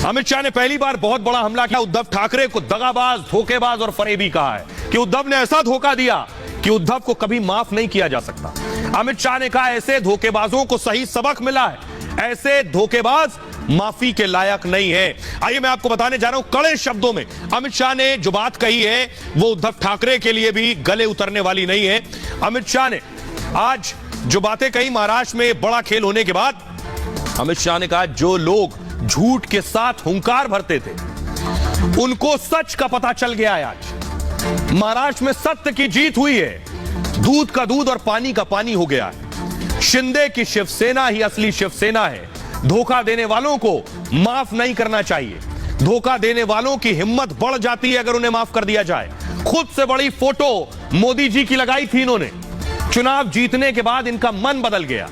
अमित शाह ने पहली बार बहुत बड़ा हमला किया। उद्धव ठाकरे को दगाबाज, धोखेबाज और फरेबी कहा है कि उद्धव ने ऐसा धोखा दिया कि उद्धव को कभी माफ नहीं किया जा सकता। अमित शाह ने कहा ऐसे धोखेबाजों को सही सबक मिला है, ऐसे धोखेबाज माफी के लायक नहीं है। आइए मैं आपको बताने जा रहा हूं कड़े शब्दों में अमित शाह ने जो बात कही है वो उद्धव ठाकरे के लिए भी गले उतरने वाली नहीं है। अमित शाह ने आज जो बातें कही महाराष्ट्र में बड़ा खेल होने के बाद, अमित शाह ने कहा जो लोग झूठ के साथ हुंकार भरते थे उनको सच का पता चल गया है। आज महाराष्ट्र में सत्य की जीत हुई है, दूध का दूध और पानी का पानी हो गया है। शिंदे की शिवसेना ही असली शिवसेना है। धोखा देने वालों को माफ नहीं करना चाहिए। धोखा देने वालों की हिम्मत बढ़ जाती है अगर उन्हें माफ कर दिया जाए। खुद से बड़ी फोटो मोदी जी की लगाई थी इन्होंने। चुनाव जीतने के बाद इनका मन बदल गया।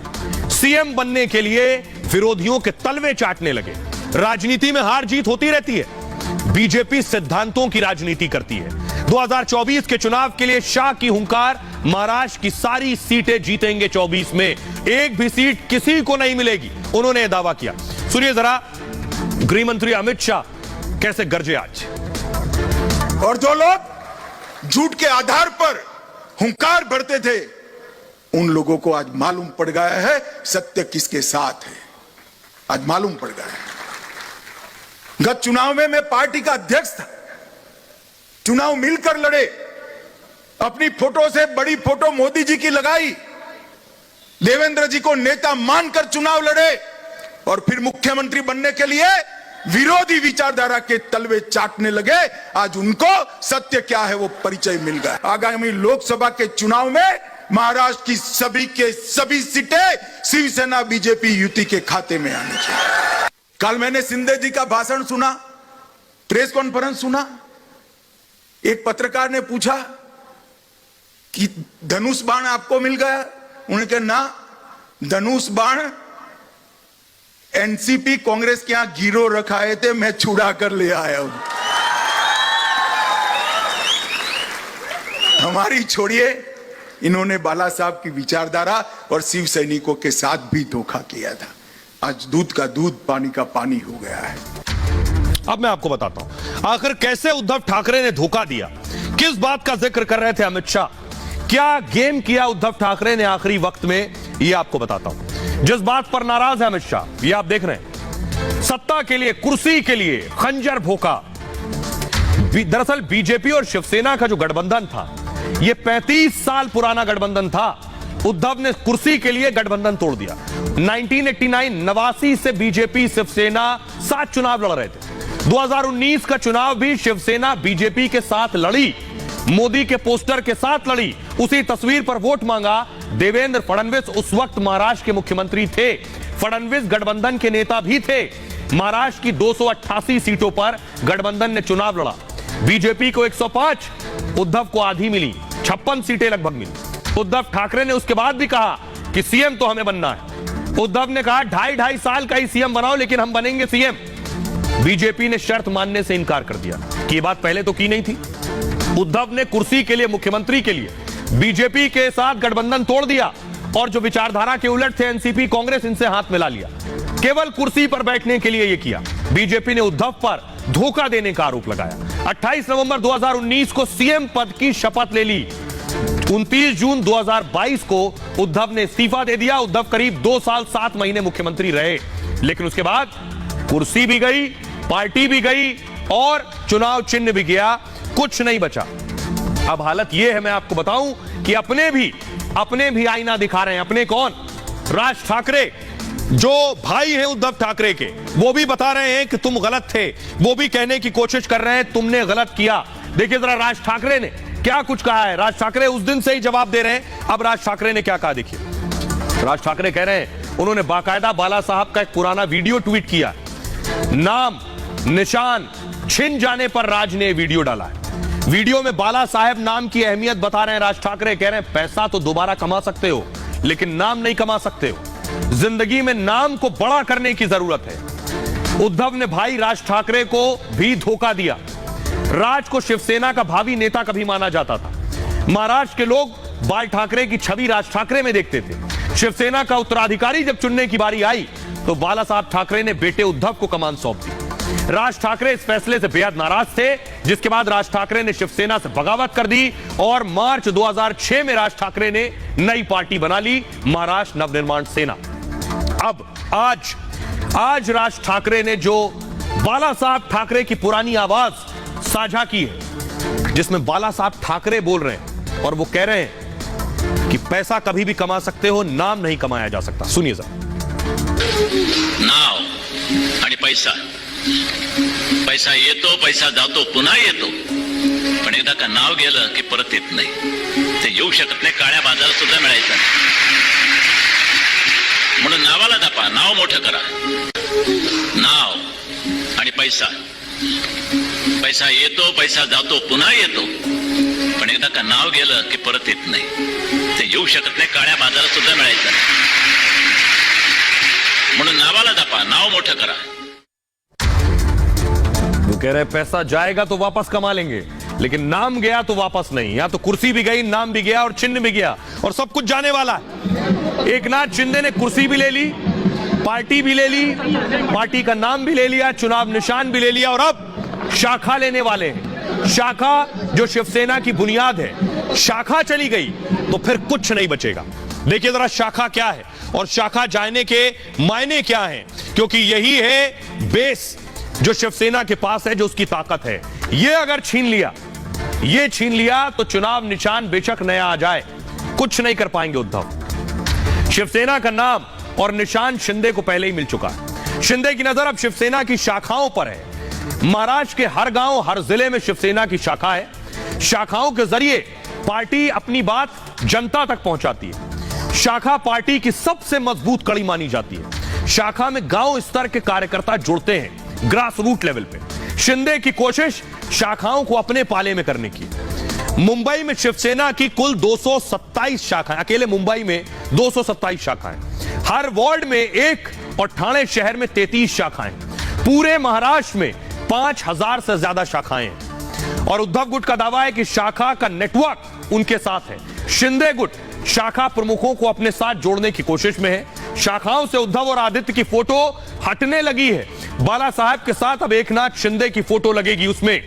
सीएम बनने के लिए विरोधियों के तलवे चाटने लगे। राजनीति में हार जीत होती रहती है। बीजेपी सिद्धांतों की राजनीति करती है। 2024 के चुनाव के लिए शाह की हुंकार, महाराष्ट्र की सारी सीटें जीतेंगे 24 में, एक भी सीट किसी को नहीं मिलेगी, उन्होंने दावा किया। सुनिए जरा गृह मंत्री अमित शाह कैसे गरजे आज। और जो लोग झूठ के आधार पर हुंकार भरते थे उन लोगों को आज मालूम पड़ गया है सत्य किसके साथ है। आज मालूम पड़ गया है। गत चुनाव में मैं पार्टी का अध्यक्ष था। चुनाव मिलकर लड़े। अपनी फोटो से बड़ी फोटो मोदी जी की लगाई। देवेंद्र जी को नेता मानकर चुनाव लड़े और फिर मुख्यमंत्री बनने के लिए विरोधी विचारधारा के तलवे चाटने लगे। आज उनको सत्य क्या है वो परिचय मिल गया। आगामी लोकसभा के चुनाव में महाराष्ट्र की सभी के सभी सीटें शिवसेना बीजेपी युति के खाते में आनी चाहिए। कल मैंने शिंदे जी का भाषण सुना, प्रेस कॉन्फ्रेंस सुना। एक पत्रकार ने पूछा कि धनुष बाण आपको मिल गया? उन्होंने कहा ना, धनुष बाण एनसीपी कांग्रेस के यहां गिरो रखाए थे, मैं छुड़ा कर ले आया हूं। हमारी छोड़िए, इन्होंने बाला साहब की विचारधारा और शिव सैनिकों के साथ भी धोखा किया था। आज दूध का दूध पानी का पानी हो गया है। अब मैं आपको बताता हूं आखिर कैसे उद्धव ठाकरे ने धोखा दिया। किस बात का जिक्र कर रहे थे अमित शाह, क्या गेम किया उद्धव ठाकरे ने आखिरी वक्त में, यह आपको बताता हूं। जिस बात पर नाराज है अमित शाह, यह आप देख रहे हैं, सत्ता के लिए, कुर्सी के लिए खंजर भोंका। दरअसल बीजेपी और शिवसेना का जो गठबंधन था यह 35 साल पुराना गठबंधन था। उद्धव ने कुर्सी के लिए गठबंधन तोड़ दिया। 1989 से बीजेपी शिवसेना साथ चुनाव लड़ रहे थे। 2019 का चुनाव भी शिवसेना बीजेपी के साथ लड़ी, मोदी के पोस्टर के साथ लड़ी, उसी तस्वीर पर वोट मांगा। देवेंद्र फडणवीस उस वक्त महाराष्ट्र के मुख्यमंत्री थे। फडणवीस गठबंधन के नेता भी थे। महाराष्ट्र की 288 सीटों पर गठबंधन ने चुनाव लड़ा। बीजेपी को 105, उद्धव को आधी मिली, 56 सीटें लगभग मिली। उद्धव ठाकरे ने उसके बाद भी कहा कि सीएम तो हमें बनना है। उद्धव ने कहा 2.5 साल का ही सीएम बनाओ लेकिन हम बनेंगे सीएम। बीजेपी ने शर्त मानने से इनकार कर दिया कि यह बात पहले तो की नहीं थी। उद्धव ने कुर्सी के लिए, मुख्यमंत्री के लिए बीजेपी के साथ गठबंधन तोड़ दिया और जो विचारधारा के उलट थे एनसीपी कांग्रेस, इनसे हाथ मिला लिया। केवल कुर्सी पर बैठने के लिए यह किया। बीजेपी ने उद्धव पर धोखा देने का आरोप लगाया। 28 नवंबर 2019 को सीएम पद की शपथ ले ली। 29 जून 2022 को उद्धव ने इस्तीफा दे दिया। उद्धव करीब 2 साल 7 महीने मुख्यमंत्री रहे, लेकिन उसके बाद कुर्सी भी गई, पार्टी भी गई और चुनाव चिन्ह भी गया, कुछ नहीं बचा। अब हालत यह है, मैं आपको बताऊं कि अपने भी आईना दिखा रहे हैं। अपने कौन? राज ठाकरे, जो भाई हैं उद्धव ठाकरे के, वो भी बता रहे हैं कि तुम गलत थे। वो भी कहने की कोशिश कर रहे हैं तुमने गलत किया। देखिए जरा राज ठाकरे ने क्या कुछ कहा है। राज ठाकरे उस दिन से ही जवाब दे रहे हैं। अब राज ठाकरे ने क्या कहा देखिए। राज ठाकरे कह रहे हैं, उन्होंने बाकायदा बाला साहब का एक पुराना वीडियो ट्वीट किया। नाम निशान छिन जाने पर राज ने वीडियो डाला है। वीडियो में बाला साहब नाम की अहमियत बता रहे हैं राज ठाकरे। कह रहे हैं पैसा तो दोबारा कमा सकते हो लेकिन नाम नहीं कमा सकते हो। जिंदगी में नाम को बड़ा करने की जरूरत है। उद्धव ने भाई राज ठाकरे को भी धोखा दिया। राज को शिवसेना का भावी नेता कभी माना जाता था। महाराष्ट्र के लोग बाल ठाकरे की छवि राज ठाकरे में देखते थे। शिवसेना का उत्तराधिकारी जब चुनने की बारी आई तो बाला साहब ठाकरे ने बेटे उद्धव को कमान सौंप दी। राज ठाकरे इस फैसले से बेहद नाराज थे, जिसके बाद राज ठाकरे ने शिवसेना से बगावत कर दी और मार्च 2006 में राज ठाकरे ने नई पार्टी बना ली, महाराष्ट्र नवनिर्माण सेना। अब आज राज ठाकरे ने जो बाला साहब ठाकरे की पुरानी आवाज साझा की है, जिसमें बाला साहब ठाकरे बोल रहे हैं और वो कह रहे हैं कि पैसा कभी भी कमा सकते हो, नाम नहीं कमाया जा सकता। सुनिए जरा। नाव आणि पैसा, पैसा येतो, पैसा जातो, पुन्हा येतो, पण एकदा का नाव गेलं की परत येत नाही। ते येऊ शकत नाही, काळ्या बाजारात सुद्धा मिळायचं नाही। म्हणून नावाला जपा, नाव मोठं करा। नाव आणि पैसा, पैसा येतो, पैसा जातो, पुन्हा येतो, पण एकदा का नाव गेलं की परत येत नाही। ते येऊ शकत नाही, काळ्या बाजारात सुद्धा मिळायचं नाही। म्हणून नावाला जपा, नाव मोठं करा। वो कह रहे पैसा जाएगा तो वापस कमा लेंगे, लेकिन नाम गया तो वापस नहीं। यहां तो कुर्सी भी गई, नाम भी गया और चिन्ह भी गया और सब कुछ जाने वाला है। एकनाथ शिंदे ने कुर्सी भी ले ली, पार्टी भी ले ली, पार्टी का नाम भी ले लिया, चुनाव निशान भी ले लिया और अब शाखा लेने वाले हैं। शाखा जो शिवसेना की बुनियाद है, शाखा चली गई तो फिर कुछ नहीं बचेगा। देखिए जरा शाखा क्या है और शाखा जाने के मायने क्या हैं, क्योंकि यही है बेस जो शिवसेना के पास है, जो उसकी ताकत है। ये अगर छीन लिया तो चुनाव निशान बेशक नया आ जाए, कुछ नहीं कर पाएंगे उद्धव। शिवसेना का नाम और निशान शिंदे को पहले ही मिल चुका है। शिंदे की नजर अब शिवसेना की शाखाओं पर है। महाराष्ट्र के हर गांव, हर जिले में शिवसेना की शाखा है। शाखाओं के जरिए पार्टी अपनी बात जनता तक पहुंचाती है। शाखा पार्टी की सबसे मजबूत कड़ी मानी जाती है। शाखा में गांव स्तर के कार्यकर्ता जुड़ते हैं, ग्रास रूट लेवल पे। शिंदे की कोशिश शाखाओं को अपने पाले में करने की। मुंबई में शिवसेना की कुल 227 शाखाएं, अकेले मुंबई में 227 शाखाएं, हर वार्ड में 1 और ठाणे शहर में 33 शाखाएं। पूरे महाराष्ट्र में 5000 से ज्यादा शाखाएं हैं और उद्धव गुट का दावा है कि शाखा का नेटवर्क उनके साथ है। शिंदे गुट शाखा प्रमुखों को अपने साथ जोड़ने की कोशिश में है। शाखाओं से उद्धव और आदित्य की फोटो हटने लगी है। बाला साहब के साथ अब एकनाथ शिंदे की फोटो लगेगी उसमें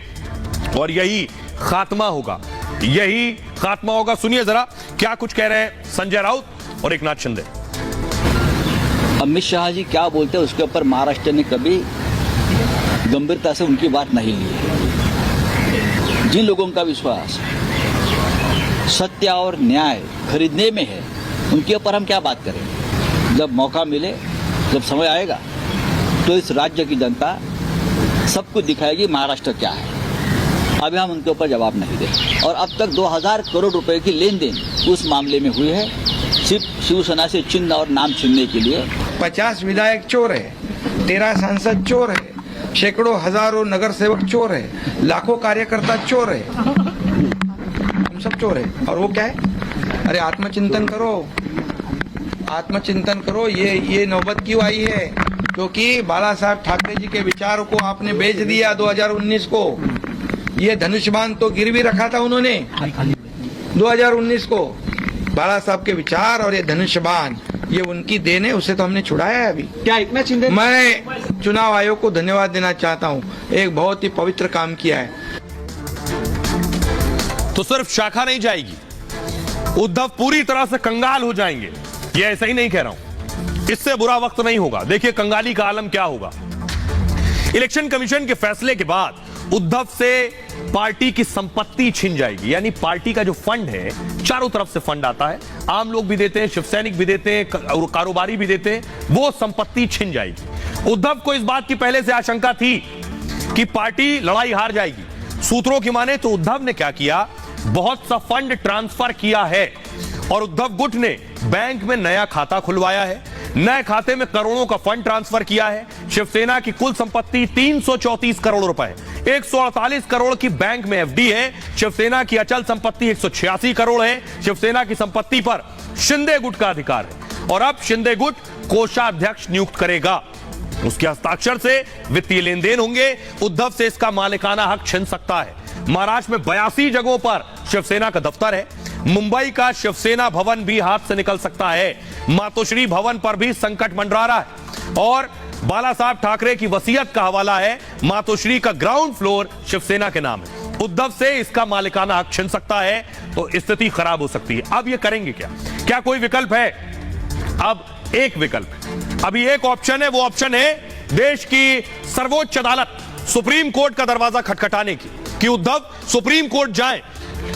और यही खात्मा होगा, यही खात्मा होगा। सुनिए जरा क्या कुछ कह रहे हैं संजय राउत और एकनाथ शिंदे। अमित शाह जी क्या बोलते हैं उसके ऊपर महाराष्ट्र ने कभी गंभीरता से उनकी बात नहीं ली है। जिन लोगों का विश्वास सत्य और न्याय खरीदने में है, उनके ऊपर हम क्या बात करें। जब मौका मिले, जब समय आएगा तो इस राज्य की जनता सब कुछ दिखाएगी महाराष्ट्र क्या है। अभी हम उनके ऊपर जवाब नहीं दें। और अब तक 2000 करोड़ रुपए की लेन देन उस मामले में हुई है, सिर्फ शिवसेना से चिन्ह और नाम चुनने के लिए। 50 विधायक चोर है, 13 सांसद चोर है, सैकड़ों हजारों नगर सेवक चोर है, लाखों कार्यकर्ता चोर है, हम सब चोर है। और वो क्या है? अरे आत्मचिंतन करो, आत्मचिंतन करो। ये नौबत क्यों आई है? क्योंकि बाला साहब ठाकरे जी के विचारों को आपने बेच दिया 2019 को। ये धनुष्यबाण तो गिरवी रखा था उन्होंने 2019 को। बाला साहब के विचार और ये धनुष्यबाण, ये उनकी देन है, उसे तो हमने छुड़ाया है अभी। क्या इतना चिंता? मैं चुनाव आयोग को धन्यवाद देना चाहता हूँ, एक बहुत ही पवित्र काम किया है। तो सिर्फ शाखा नहीं जाएगी, उद्धव पूरी तरह से कंगाल हो जाएंगे। ये ऐसा ही नहीं कह रहा हूं, इससे बुरा वक्त नहीं होगा। देखिए कंगाली का आलम क्या होगा। इलेक्शन कमीशन के फैसले के बाद उद्धव से पार्टी की संपत्ति छिन जाएगी, यानी पार्टी का जो फंड है, चारों तरफ से फंड आता है, आम लोग भी देते हैं, शिवसैनिक भी देते हैं और कारोबारी भी देते हैं, वो संपत्ति छिन जाएगी। उद्धव को इस बात की पहले से आशंका थी कि पार्टी लड़ाई हार जाएगी। सूत्रों की माने तो उद्धव ने क्या किया, बहुत सा फंड ट्रांसफर किया है और उद्धव गुट ने बैंक में नया खाता खुलवाया है, नए खाते में करोड़ों का फंड ट्रांसफर किया है। शिवसेना की कुल संपत्ति 334 करोड़ रुपए, 148 करोड़ की बैंक में एफडी है। शिवसेना की अचल संपत्ति 186 करोड़ है। शिवसेना की संपत्ति पर शिंदे गुट का अधिकार है और अब शिंदे गुट कोषाध्यक्ष नियुक्त करेगा, उसके हस्ताक्षर से वित्तीय लेन देन होंगे। उद्धव से इसका मालिकाना हक छिन सकता है। महाराष्ट्र में 82 जगहों पर शिवसेना का दफ्तर है। मुंबई का शिवसेना भवन भी हाथ से निकल सकता है। मातोश्री भवन पर भी संकट मंडरा रहा है। और बाला साहब ठाकरे की वसीयत का हवाला है मातोश्री का ग्राउंड फ्लोर शिवसेना के नाम है। उद्धव से इसका मालिकाना हक छिन सकता है तो स्थिति खराब हो सकती है। अब ये करेंगे क्या? क्या कोई विकल्प है? अब एक विकल्प है, अभी एक ऑप्शन है, वो ऑप्शन है देश की सर्वोच्च अदालत सुप्रीम कोर्ट का दरवाजा खटखटाने की, कि उद्धव सुप्रीम कोर्ट जाएं।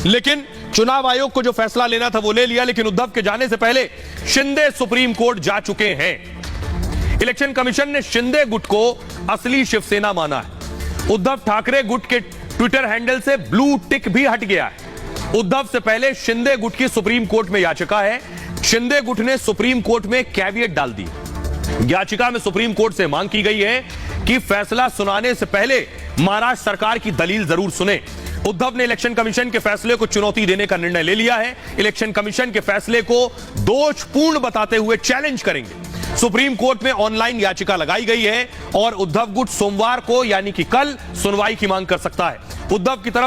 लेकिन चुनाव आयोग को जो फैसला लेना था वो ले लिया, लेकिन उद्धव के जाने से पहले शिंदे सुप्रीम कोर्ट जा चुके हैं। इलेक्शन कमीशन ने शिंदे गुट को असली शिवसेना माना है। उद्धव ठाकरे गुट के ट्विटर हैंडल से ब्लू टिक भी हट गया है। उद्धव से पहले शिंदे गुट की सुप्रीम कोर्ट में याचिका है। शिंदे गुट ने सुप्रीम कोर्ट में कैविएट डाल दी। याचिका में सुप्रीम कोर्ट से मांग की गई है कि फैसला सुनाने से पहले महाराष्ट्र सरकार की दलील जरूर सुने। उद्धव ने इलेक्शन कमीशन के फैसले को चुनौती देने का निर्णय ले लिया है। इलेक्शन कमीशन के फैसले को दोषपूर्ण बताते हुए चैलेंज करेंगे। सुप्रीम कोर्ट में ऑनलाइन याचिका लगाई गई है और उद्धव गुट सोमवार को यानी कि कल सुनवाई की मांग कर सकता है। उद्धव की तरफ